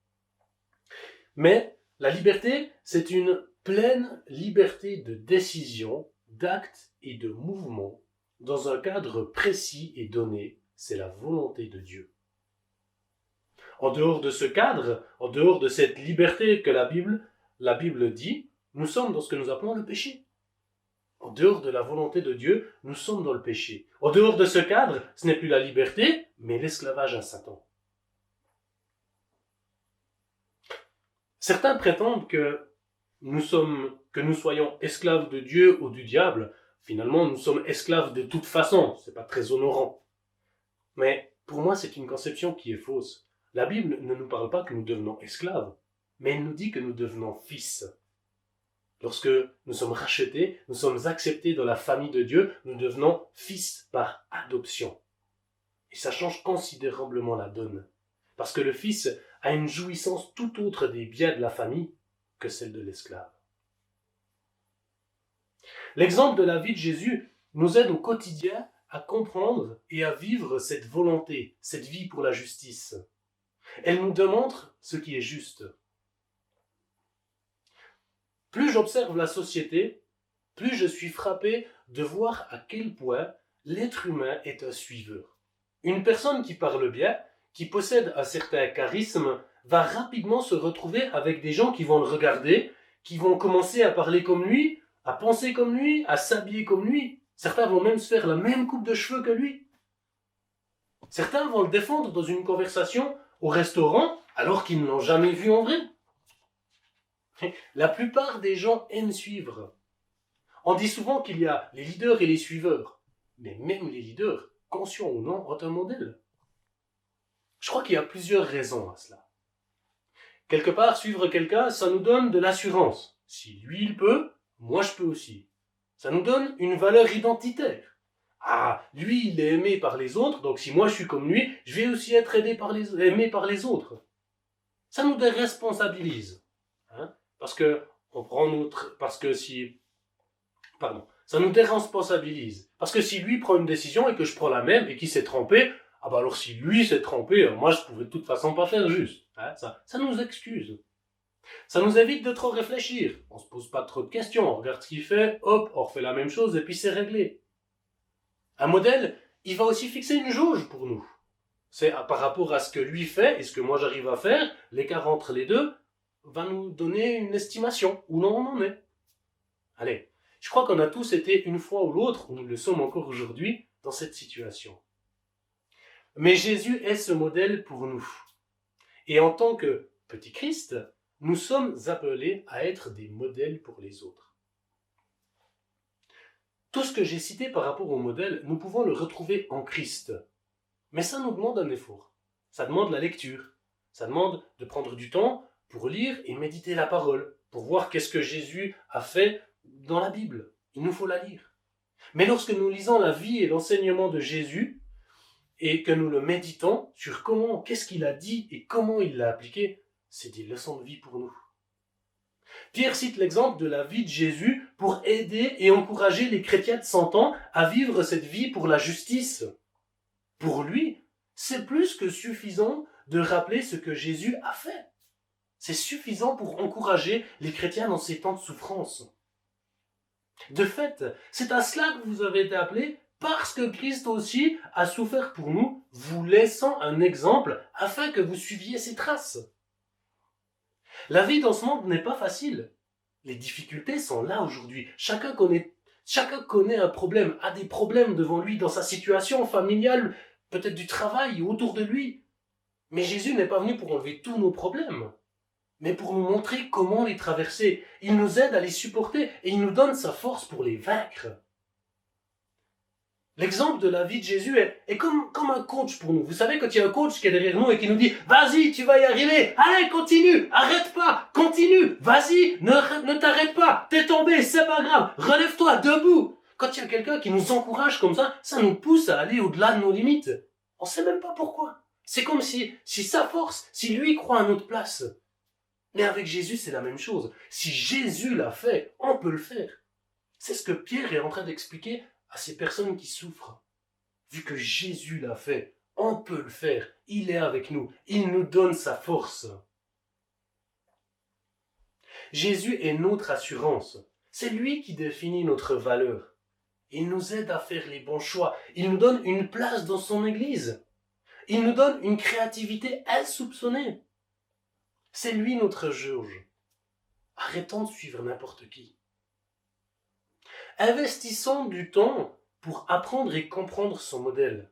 Mais la liberté, c'est une pleine liberté de décision, d'acte et de mouvement dans un cadre précis et donné, c'est la volonté de Dieu. En dehors de ce cadre, en dehors de cette liberté que la Bible dit, nous sommes dans ce que nous appelons le péché. En dehors de la volonté de Dieu, nous sommes dans le péché. En dehors de ce cadre, ce n'est plus la liberté, mais l'esclavage à Satan. Certains prétendent que nous soyons esclaves de Dieu ou du diable. Finalement, nous sommes esclaves de toute façon. C'est pas très honorant. Mais pour moi, c'est une conception qui est fausse. La Bible ne nous parle pas que nous devenons esclaves, mais elle nous dit que nous devenons fils. Lorsque nous sommes rachetés, nous sommes acceptés dans la famille de Dieu, nous devenons fils par adoption. Et ça change considérablement la donne. Parce que le fils a une jouissance tout autre des biens de la famille que celle de l'esclave. L'exemple de la vie de Jésus nous aide au quotidien à comprendre et à vivre cette volonté, cette vie pour la justice. Elle nous démontre ce qui est juste. Plus j'observe la société, plus je suis frappé de voir à quel point l'être humain est un suiveur. Une personne qui parle bien, qui possède un certain charisme, va rapidement se retrouver avec des gens qui vont le regarder, qui vont commencer à parler comme lui, à penser comme lui, à s'habiller comme lui. Certains vont même se faire la même coupe de cheveux que lui. Certains vont le défendre dans une conversation au restaurant alors qu'ils ne l'ont jamais vu en vrai. La plupart des gens aiment suivre. On dit souvent qu'il y a les leaders et les suiveurs. Mais même les leaders, conscients ou non, ont un modèle. Je crois qu'il y a plusieurs raisons à cela. Quelque part, suivre quelqu'un, ça nous donne de l'assurance. Si lui il peut, moi je peux aussi. Ça nous donne une valeur identitaire. Ah, lui il est aimé par les autres, donc si moi je suis comme lui, je vais aussi être aimé par les autres. Ça nous déresponsabilise. Ça nous déresponsabilise. Parce que si lui prend une décision et que je prends la même et qu'il s'est trompé, alors si lui s'est trompé, moi je pouvais de toute façon pas faire juste. Ça nous excuse. Ça nous évite de trop réfléchir. On se pose pas trop de questions, on regarde ce qu'il fait, hop, on refait la même chose et puis c'est réglé. Un modèle, il va aussi fixer une jauge pour nous. C'est par rapport à ce que lui fait et ce que moi j'arrive à faire, l'écart entre les deux va nous donner une estimation, où non on en est. Allez, je crois qu'on a tous été une fois ou l'autre, ou nous le sommes encore aujourd'hui, dans cette situation. Mais Jésus est ce modèle pour nous. Et en tant que petit Christ, nous sommes appelés à être des modèles pour les autres. Tout ce que j'ai cité par rapport au modèle, nous pouvons le retrouver en Christ. Mais ça nous demande un effort. Ça demande la lecture. Ça demande de prendre du temps pour lire et méditer la parole, pour voir qu'est-ce que Jésus a fait dans la Bible. Il nous faut la lire. Mais lorsque nous lisons la vie et l'enseignement de Jésus, et que nous le méditons sur qu'est-ce qu'il a dit et comment il l'a appliqué, c'est des leçons de vie pour nous. Pierre cite l'exemple de la vie de Jésus pour aider et encourager les chrétiens de son temps à vivre cette vie pour la justice. Pour lui, c'est plus que suffisant de rappeler ce que Jésus a fait. C'est suffisant pour encourager les chrétiens dans ces temps de souffrance. De fait, c'est à cela que vous avez été appelés parce que Christ aussi a souffert pour nous, vous laissant un exemple afin que vous suiviez ses traces. La vie dans ce monde n'est pas facile. Les difficultés sont là aujourd'hui. Chacun connaît Chacun connaît un problème, a des problèmes devant lui dans sa situation familiale, peut-être du travail ou autour de lui. Mais Jésus n'est pas venu pour enlever tous nos problèmes, mais pour nous montrer comment les traverser. Il nous aide à les supporter et il nous donne sa force pour les vaincre. L'exemple de la vie de Jésus est comme un coach pour nous. Vous savez, quand il y a un coach qui est derrière nous et qui nous dit « Vas-y, tu vas y arriver, allez, continue, arrête pas, continue, vas-y, ne t'arrête pas, t'es tombé, c'est pas grave, relève-toi, debout !» Quand il y a quelqu'un qui nous encourage comme ça nous pousse à aller au-delà de nos limites. On sait même pas pourquoi. C'est comme si sa force, si lui croit à notre place. Mais avec Jésus, c'est la même chose. Si Jésus l'a fait, on peut le faire. C'est ce que Pierre est en train d'expliquer à ces personnes qui souffrent. Vu que Jésus l'a fait, on peut le faire. Il est avec nous. Il nous donne sa force. Jésus est notre assurance. C'est lui qui définit notre valeur. Il nous aide à faire les bons choix. Il nous donne une place dans son Église. Il nous donne une créativité insoupçonnée. C'est lui notre jauge. Arrêtons de suivre n'importe qui. Investissons du temps pour apprendre et comprendre son modèle.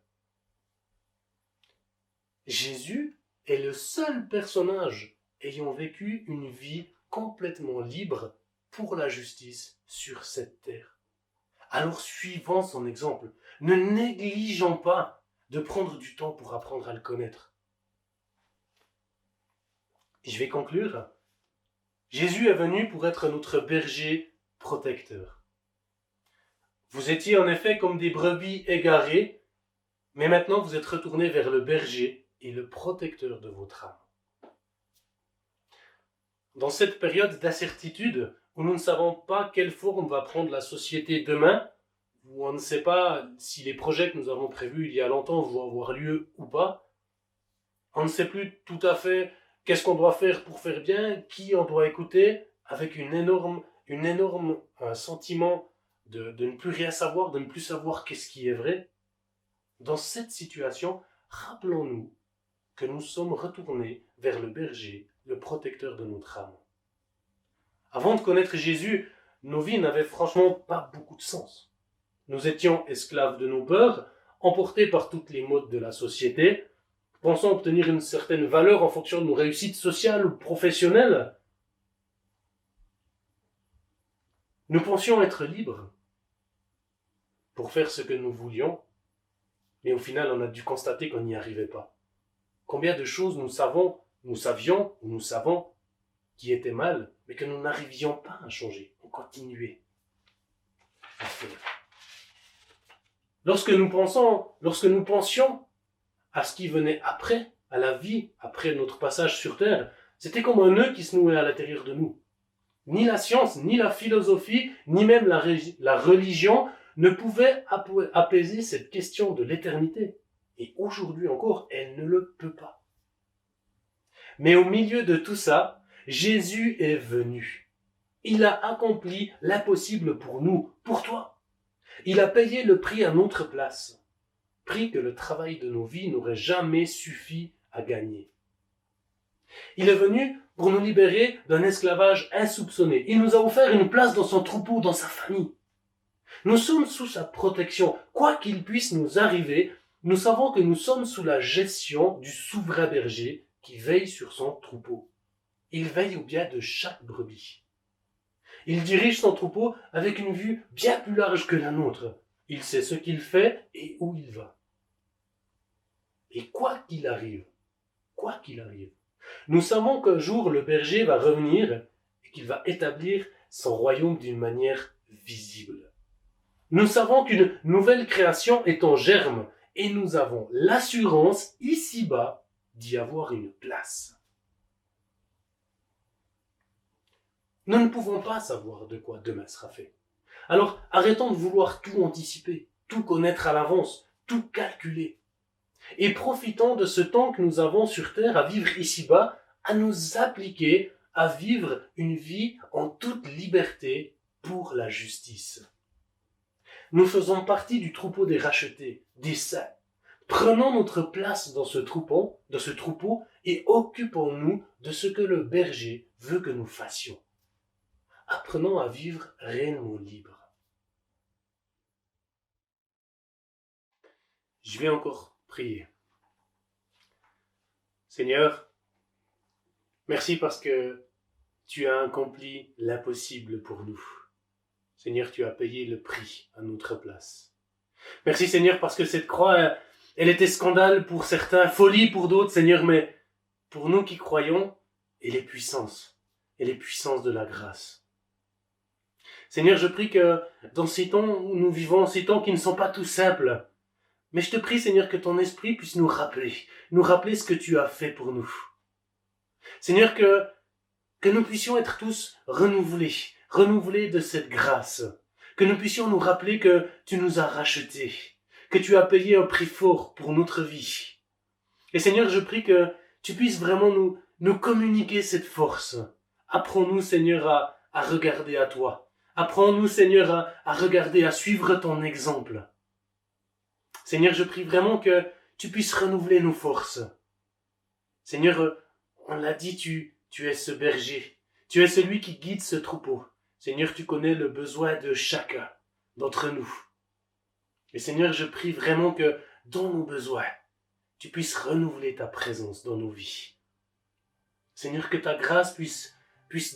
Jésus est le seul personnage ayant vécu une vie complètement libre pour la justice sur cette terre. Alors suivons son exemple. Ne négligeons pas de prendre du temps pour apprendre à le connaître. Je vais conclure. Jésus est venu pour être notre berger protecteur. Vous étiez en effet comme des brebis égarées, mais maintenant vous êtes retournés vers le berger et le protecteur de votre âme. Dans cette période d'incertitude, où nous ne savons pas quelle forme va prendre la société demain, où on ne sait pas si les projets que nous avons prévus il y a longtemps vont avoir lieu ou pas, on ne sait plus tout à fait qu'est-ce qu'on doit faire pour faire bien, qui on doit écouter, avec un énorme sentiment de ne plus rien savoir, de ne plus savoir qu'est-ce qui est vrai. Dans cette situation, rappelons-nous que nous sommes retournés vers le berger, le protecteur de notre âme. Avant de connaître Jésus, nos vies n'avaient franchement pas beaucoup de sens. Nous étions esclaves de nos peurs, emportés par toutes les modes de la société, pensant obtenir une certaine valeur en fonction de nos réussites sociales ou professionnelles. Nous pensions être libres pour faire ce que nous voulions, mais au final, on a dû constater qu'on n'y arrivait pas. Combien de choses nous savons qui étaient mal, mais que nous n'arrivions pas à changer. On continuait à faire. Lorsque nous pensions à ce qui venait après, à la vie, après notre passage sur Terre, c'était comme un nœud qui se nouait à l'intérieur de nous. Ni la science, ni la philosophie, ni même la religion ne pouvaient apaiser cette question de l'éternité. Et aujourd'hui encore, elle ne le peut pas. Mais au milieu de tout ça, Jésus est venu. Il a accompli l'impossible pour nous, pour toi. Il a payé le prix à notre place. Prix que le travail de nos vies n'aurait jamais suffi à gagner. Il est venu pour nous libérer d'un esclavage insoupçonné. Il nous a offert une place dans son troupeau, dans sa famille. Nous sommes sous sa protection. Quoi qu'il puisse nous arriver, nous savons que nous sommes sous la gestion du souverain berger qui veille sur son troupeau. Il veille au bien de chaque brebis. Il dirige son troupeau avec une vue bien plus large que la nôtre. Il sait ce qu'il fait et où il va. Et quoi qu'il arrive, nous savons qu'un jour le berger va revenir et qu'il va établir son royaume d'une manière visible. Nous savons qu'une nouvelle création est en germe et nous avons l'assurance ici-bas d'y avoir une place. Nous ne pouvons pas savoir de quoi demain sera fait. Alors arrêtons de vouloir tout anticiper, tout connaître à l'avance, tout calculer. Et profitons de ce temps que nous avons sur Terre à vivre ici-bas, à nous appliquer à vivre une vie en toute liberté pour la justice. Nous faisons partie du troupeau des rachetés, des saints. Prenons notre place dans ce troupeau et occupons-nous de ce que le berger veut que nous fassions. Apprenons à vivre réellement libres. Je vais encore prier. Seigneur, merci parce que tu as accompli l'impossible pour nous. Seigneur, tu as payé le prix à notre place. Merci Seigneur parce que cette croix, elle était scandale pour certains, folie pour d'autres, Seigneur, mais pour nous qui croyons, elle est puissance de la grâce. Seigneur, je prie que dans ces temps où nous vivons, ces temps qui ne sont pas tout simples, mais je te prie Seigneur que ton esprit puisse nous rappeler ce que tu as fait pour nous. Seigneur, que nous puissions être tous renouvelés de cette grâce, que nous puissions nous rappeler que tu nous as rachetés, que tu as payé un prix fort pour notre vie. Et Seigneur, je prie que tu puisses vraiment nous communiquer cette force. Apprends-nous, Seigneur, à regarder à toi. Apprends-nous, Seigneur, à regarder, à suivre ton exemple. Seigneur, je prie vraiment que tu puisses renouveler nos forces. Seigneur, on l'a dit, tu es ce berger. Tu es celui qui guide ce troupeau. Seigneur, tu connais le besoin de chacun d'entre nous. Et Seigneur, je prie vraiment que dans nos besoins, tu puisses renouveler ta présence dans nos vies. Seigneur, que ta grâce puisse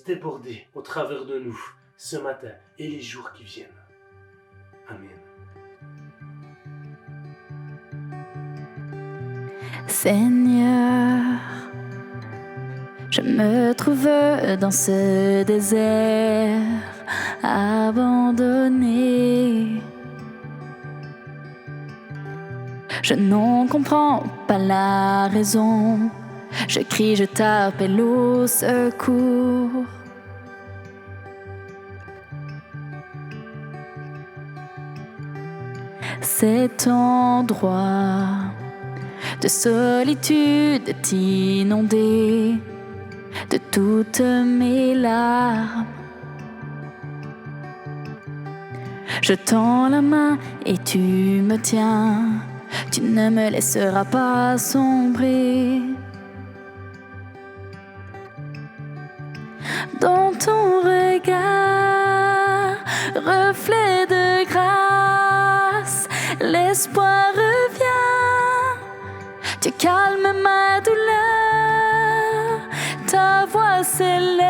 déborder au travers de nous ce matin et les jours qui viennent. Amen. Seigneur, je me trouve dans ce désert abandonné. Je n'en comprends pas la raison. Je crie, je t'appelle au secours. Cet endroit de solitude est inondé de toutes mes larmes. Je tends la main et tu me tiens. Tu ne me laisseras pas sombrer. Dans ton regard, reflet de grâce, l'espoir revient. Tu calmes ma douleur, ta voix s'élève,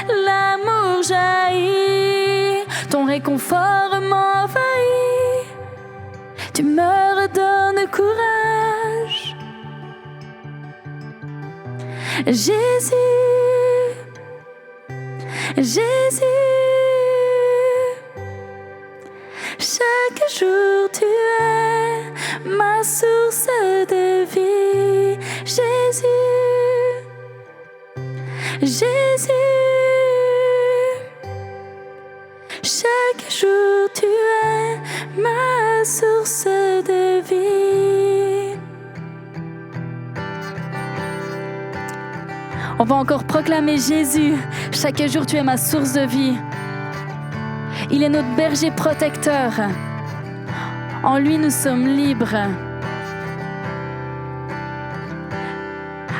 l'amour jaillit, ton réconfort m'envahit. Tu me redonnes courage. Jésus, Jésus, chaque jour tu es ma source de vie. Jésus, Jésus, chaque jour tu es ma source de vie. On va encore proclamer Jésus. Chaque jour tu es ma source de vie. Il est notre berger protecteur. En lui nous sommes libres.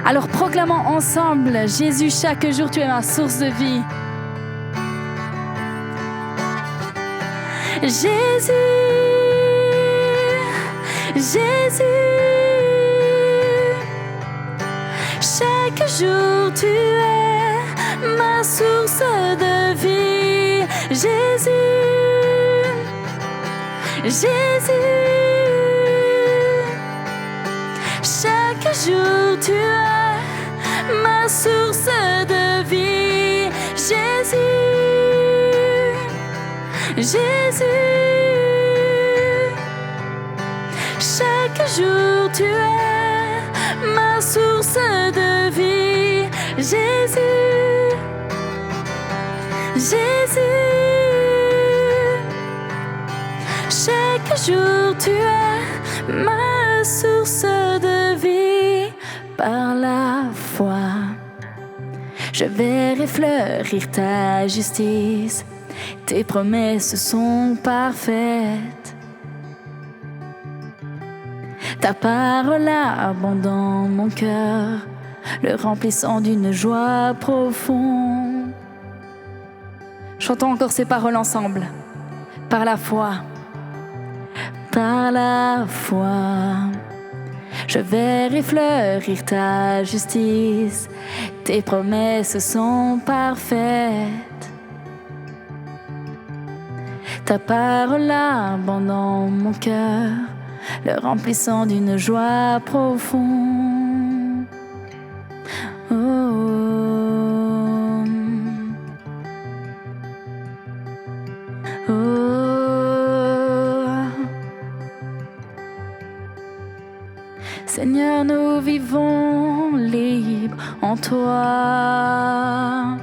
Alors proclamons ensemble Jésus, chaque jour tu es ma source de vie. Jésus, Jésus, chaque jour tu es ma source de vie. Jésus, Jésus, chaque jour tu es ma source de vie. Jésus, Jésus, chaque jour tu es ma source de vie. Jésus, Jésus, chaque jour tu es ma source de vie. Par la foi, je verrai fleurir ta justice. Tes promesses sont parfaites. Ta parole abonde dans mon cœur, le remplissant d'une joie profonde. Chantons encore ces paroles ensemble. Par la foi, Par la foi, je verrai fleurir ta justice. Tes promesses sont parfaites. Ta parole abonde dans mon cœur, le remplissant d'une joie profonde. Oh. Seigneur, nous vivons libres en toi.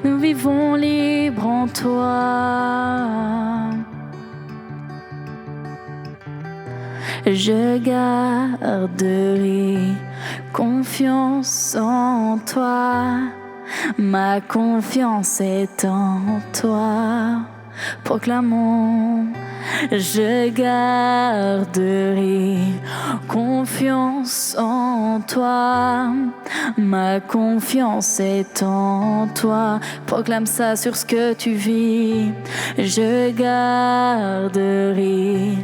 Nous vivons libres en toi. Je garderai confiance en toi. Ma confiance est en toi. Proclamons. Je garderai confiance en toi. Ma confiance est en toi. Proclame ça sur ce que tu vis. Je garderai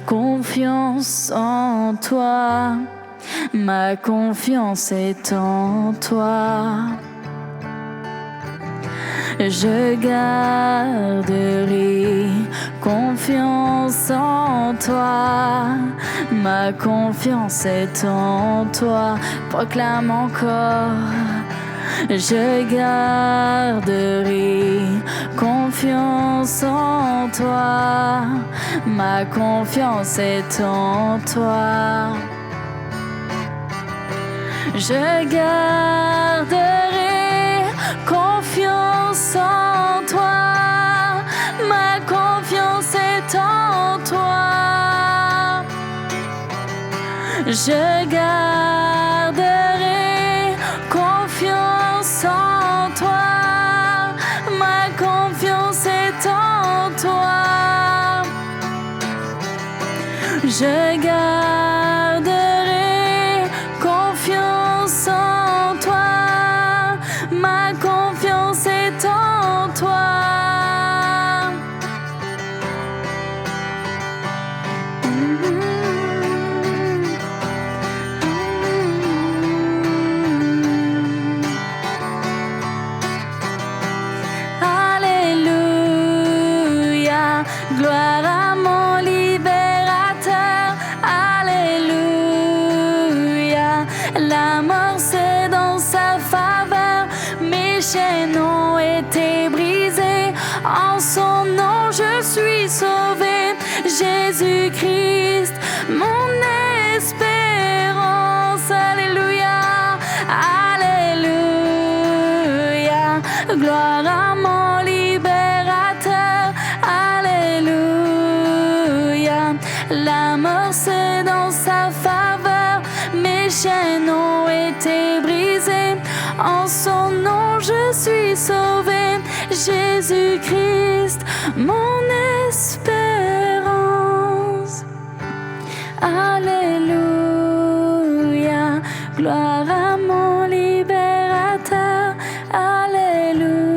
confiance en toi. Ma confiance est en toi. Je garderai confiance en toi. Ma confiance est en toi. Proclame encore. Je garderai confiance en toi. Ma confiance est en toi. Je garderai confiance en toi. Ma confiance est en toi. Je garderai confiance en toi. Ma confiance est en toi. Je garderai confiance en toi. Ma confiance est en toi. Alléluia, gloire à mon libérateur. Alléluia, la mort c'est dans sa faveur. Mes chaînes ont été brisées. En son nom je suis sauvé. Jésus-Christ, mon espérance. Alléluia, alléluia, gloire à mon libérateur. Alléluia, la mort c'est dans sa faveur. Mes chaînes ont été brisées. En son nom je suis sauvé. Jésus-Christ, mon espérance. Alléluia, gloire à mon libérateur. Alléluia,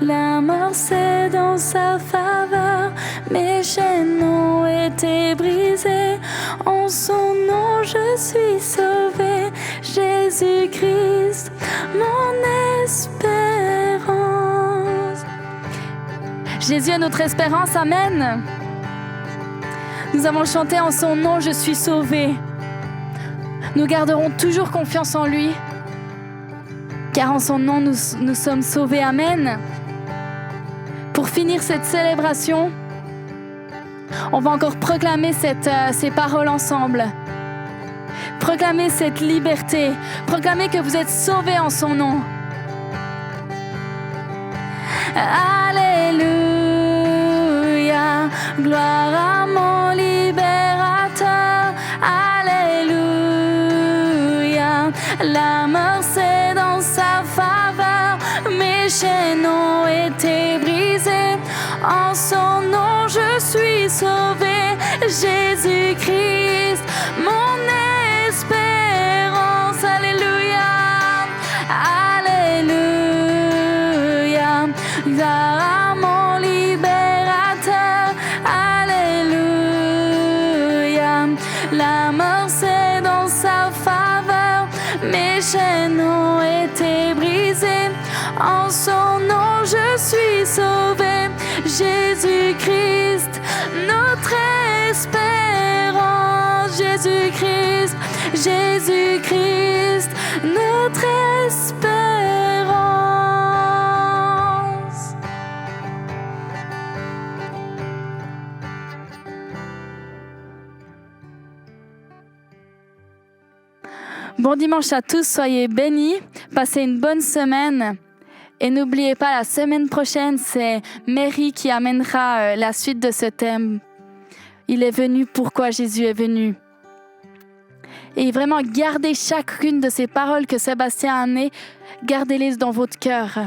la mort c'est dans sa faveur. Mes chaînes ont été brisées. En son nom je suis sauvé. Jésus-Christ, mon espérance. Jésus est notre espérance, amen. Nous avons chanté en son nom, je suis sauvé. Nous garderons toujours confiance en lui, car en son nom, nous sommes sauvés, amen. Pour finir cette célébration, on va encore proclamer ces paroles ensemble. Proclamez cette liberté. Proclamez que vous êtes sauvés en son nom. Alléluia, gloire à mon libérateur. Alléluia, la mort c'est dans sa faveur. Mes chaînes ont été brisées. En son nom je suis sauvé. Jésus-Christ, mon espérance. Alléluia, alléluia, chaînes ont été brisées. En son nom, je suis sauvé. Jésus-Christ, notre espérance. Jésus-Christ, Jésus-Christ, notre espérance. Bon dimanche à tous, soyez bénis, passez une bonne semaine. Et n'oubliez pas, la semaine prochaine, c'est Mary qui amènera la suite de ce thème. Il est venu, pourquoi Jésus est venu. Et vraiment, gardez chacune de ces paroles que Sébastien a amenées, gardez-les dans votre cœur.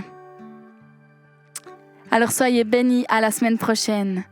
Alors soyez bénis, à la semaine prochaine.